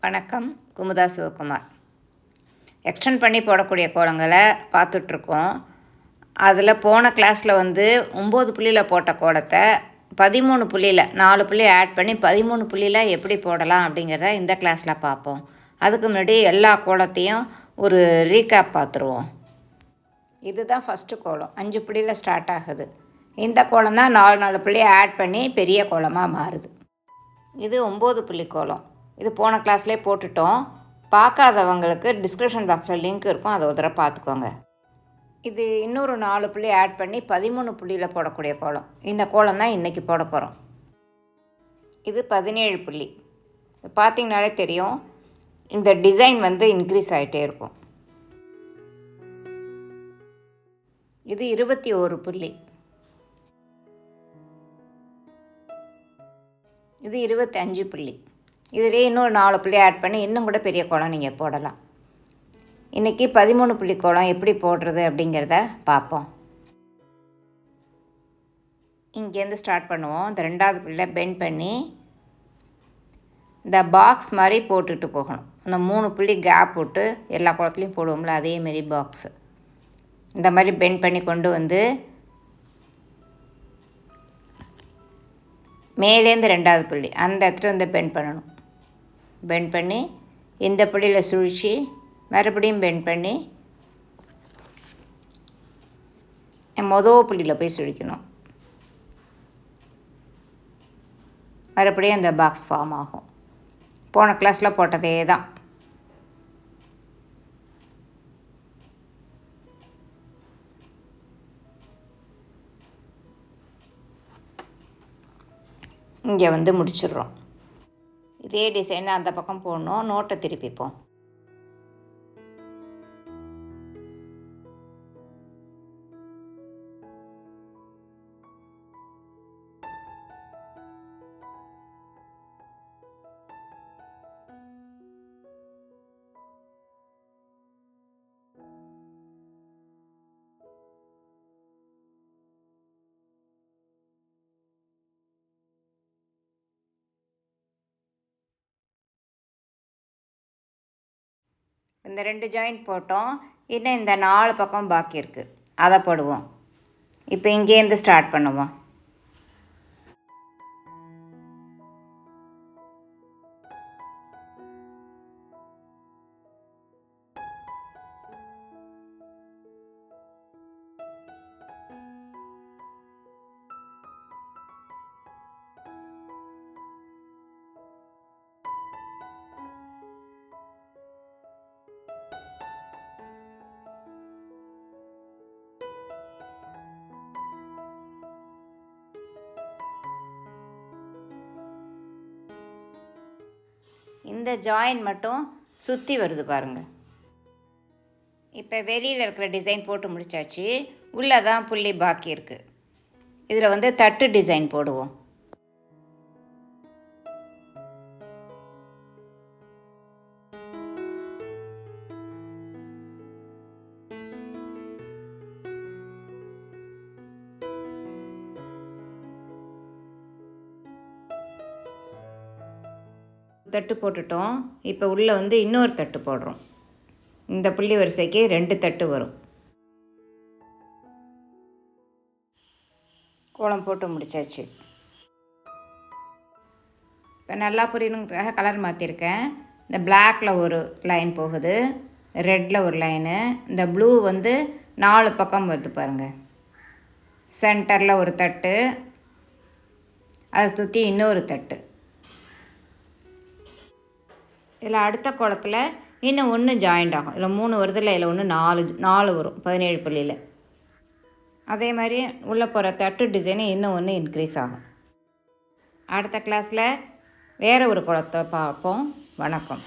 வணக்கம். குமுதா சிவகுமார். எக்ஸ்டெண்ட் பண்ணி போடக்கூடிய கோலங்களை பார்த்துட்ருக்கோம். அதில் போன கிளாஸில் 9 புள்ளியில் போட்ட கோலத்தை 13 புள்ளியில் 4 புள்ளி ஆட் பண்ணி 13 புள்ளியில் எப்படி போடலாம் அப்படிங்கிறத இந்த கிளாஸில் பார்ப்போம். அதுக்கு முன்னாடி எல்லா கோலத்தையும் ஒரு ரீகேப் பார்த்துருவோம். இதுதான் ஃபஸ்ட்டு கோலம், 5 புள்ளியில் ஸ்டார்ட் ஆகுது. இந்த கோலம் தான் 4 புள்ளியை ஆட் பண்ணி பெரிய கோலமாக மாறுது. இது 9 புள்ளி கோலம். இது போன கிளாஸ்லேயே போட்டுட்டோம். பார்க்காதவங்களுக்கு டிஸ்கிரிப்ஷன் பாக்ஸில் லிங்க் இருக்கும், அதை ஒரு தடவை பார்த்துக்கோங்க. இது இன்னொரு 4 புள்ளி ஆட் பண்ணி 13 புள்ளியில் போடக்கூடிய கோலம். இந்த கோலம் தான் இன்றைக்கி போட போகிறோம். இது 17 புள்ளி. பார்த்திங்கனாலே தெரியும், இந்த டிசைன் இன்க்ரீஸ் ஆகிட்டே இருக்கும். இது 21 புள்ளி. இது 25 புள்ளி. இதிலே இன்னொரு 4 புள்ளி ஆட் பண்ணி இன்னும் கூட பெரிய கோலம் நீங்கள் போடலாம். இன்றைக்கி 13 புள்ளி கோலம் எப்படி போடுறது அப்படிங்கிறத பார்ப்போம். இங்கேருந்து ஸ்டார்ட் பண்ணுவோம். இந்த 2வது புள்ளியில் பெண்ட் பண்ணி இந்த பாக்ஸ் மாதிரி போட்டுட்டு போகணும். இந்த 3 புள்ளி கேப் போட்டு எல்லா கோலத்துலேயும் போடுவோம்ல, அதேமாரி பாக்ஸு இந்த மாதிரி பெண்ட் பண்ணி கொண்டு மேலேருந்து 2வது புள்ளி அந்த இடத்துல பெண்ட் பண்ணணும். பெண்ட் பண்ணி இந்த புள்ளியில் சுழித்து மறுபடியும் பெண்ட் பண்ணி மொதல் புள்ளியில் போய் சுழிக்கணும். மறுபடியும் அந்த பாக்ஸ் ஃபார்ம் ஆகும். போன கிளாஸில் போட்டதே தான். இங்கே முடிச்சிடுறோம். இதே டிசைன் அந்த பக்கம் போடணும். நோட்டை திருப்பிப்போம். இந்த 2 ஜாயிண்ட் போட்டோம். இன்னும் இந்த 4 பக்கம் பாக்கி இருக்குது, அதை போடுவோம். இப்போ இங்கேருந்து ஸ்டார்ட் பண்ணுவோம். இந்த ஜாயின் மட்டும் சுற்றி வருது பாருங்கள். இப்போ வெளியில் இருக்கிற டிசைன் போட்டு முடித்தாச்சு. உள்ளே தான் புள்ளி பாக்கி இருக்குது. இதில் தட்டு டிசைன் போடுவோம். தட்டு போட்டுட்டோம். இப்போ உள்ளே இன்னொரு தட்டு போடுறோம். இந்த புள்ளி வரிசைக்கு 2 தட்டு வரும். கோலம் போட்டு முடிச்சாச்சு. இப்போ நல்லா புரியணுங்கிறதுக்காக கலர் மாற்றிருக்கேன். இந்த பிளாக்கில் ஒரு லைன் போகுது, ரெட்டில் ஒரு லைனு, இந்த ப்ளூ 4 பக்கம் வருது பாருங்கள். சென்டரில் ஒரு தட்டு, அதை சுற்றி இன்னொரு தட்டு. இதில் அடுத்த கோலத்தில் இன்னும் 1 ஜாயிண்ட் ஆகும். இதில் 3 வருது, இல்லை இதில் 4 வரும் 17 புள்ளியில். அதே மாதிரி உள்ளே போகிற தட்டு டிசைனு இன்னும் 1 இன்க்ரீஸ் ஆகும். அடுத்த கிளாஸில் வேறு ஒரு கோலத்தை பார்ப்போம். வணக்கம்.